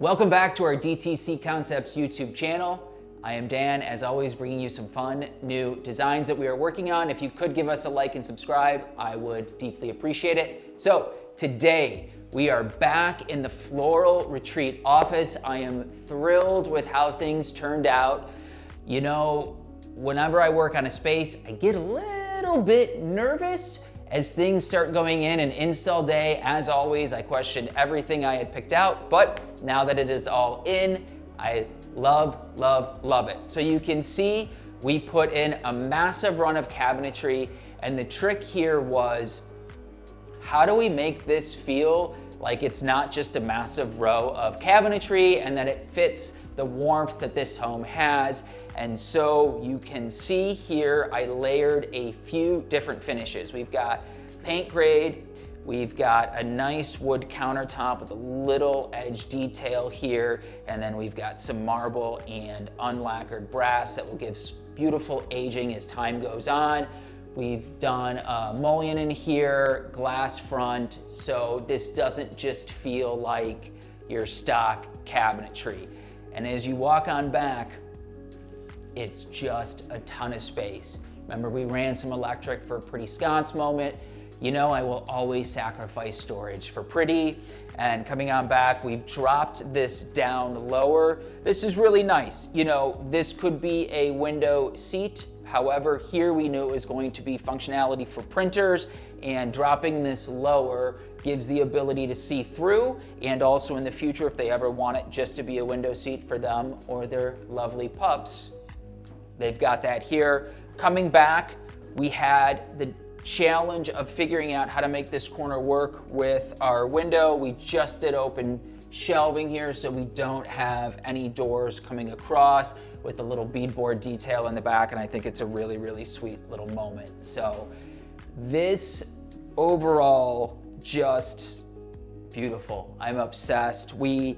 Welcome back to our DTC Concepts YouTube channel. I am Dan, as always, bringing you some fun new designs that we are working on. If you could give us a like and subscribe, I would deeply appreciate it. So today we are back in the Floral Retreat office. I am thrilled with how things turned out. You know, whenever I work on a space, I get a little bit nervous as things start going in an install day. As always, I questioned everything I had picked out, but now that it is all in, I love it. So you can see we put in a massive run of cabinetry, and the trick here was, how do we make this feel like it's not just a massive row of cabinetry and that it fits the warmth that this home has? And so you can see here, I layered a few different finishes. We've got paint grade, we've got a nice wood countertop with a little edge detail here, and then we've got some marble and unlacquered brass that will give beautiful aging as time goes on. We've done a mullion in here, glass front, so this doesn't just feel like your stock cabinetry. And as you walk on back, it's just a ton of space. Remember, we ran some electric for a pretty sconce moment. You know, I will always sacrifice storage for pretty. And coming on back, we've dropped this down lower. This is really nice. You know, this could be a window seat. However, here we knew it was going to be functionality for printers, and dropping this lower gives the ability to see through, and also in the future, if they ever want it just to be a window seat for them or their lovely pups, they've got that here. Coming back, we had the challenge of figuring out how to make this corner work with our window. We just did open shelving here, so we don't have any doors coming across, with a little beadboard detail in the back, and I think it's a really sweet little moment. So this overall, just beautiful. I'm obsessed. We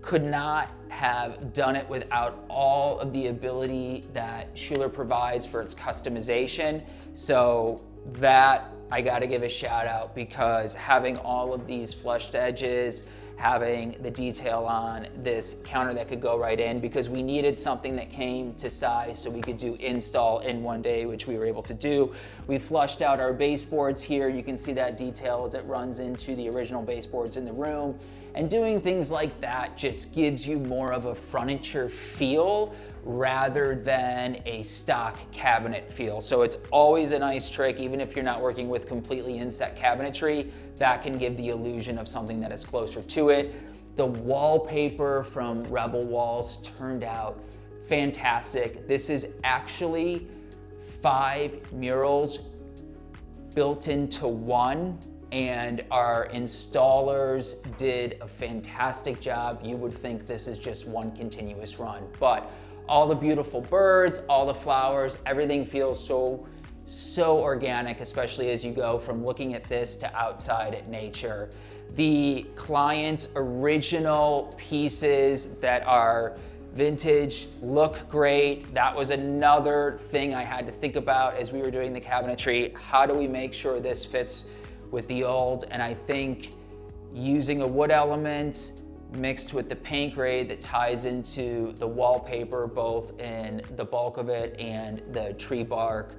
could not have done it without all of the ability that Schuler provides for its customization. So that I gotta give a shout out, because having all of these flushed edges, having the detail on this counter that could go right in, because we needed something that came to size so we could do install in one day, which we were able to do. We flushed out our baseboards here. You can see that detail as it runs into the original baseboards in the room. And doing things like that just gives you more of a furniture feel rather than a stock cabinet feel. So it's always a nice trick, even if you're not working with completely inset cabinetry, that can give the illusion of something that is closer to it. The wallpaper from Rebel Walls turned out fantastic. This is actually 5 murals built into one, and our installers did a fantastic job. You would think this is just one continuous run, but all the beautiful birds, all the flowers, everything feels so organic, especially as you go from looking at this to outside at nature. The client's original pieces that are vintage look great. That was another thing I had to think about as we were doing the cabinetry. How do we make sure this fits with the old? And I think using a wood element mixed with the paint grade that ties into the wallpaper, both in the bulk of it and the tree bark,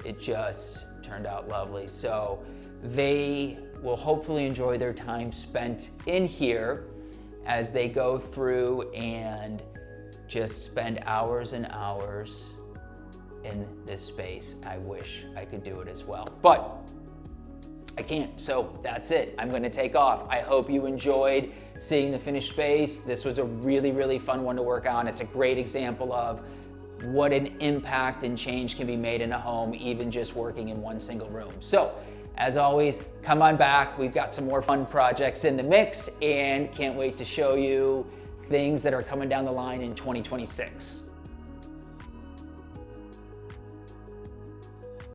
it just turned out lovely. So they will hopefully enjoy their time spent in here as they go through and just spend hours and hours in this space. I wish I could do it as well, but I can't, so that's it. I'm gonna take off. I hope you enjoyed seeing the finished space. This was a really fun one to work on. It's a great example of what an impact and change can be made in a home, even just working in one single room. So, as always, come on back. We've got some more fun projects in the mix, and can't wait to show you things that are coming down the line in 2026.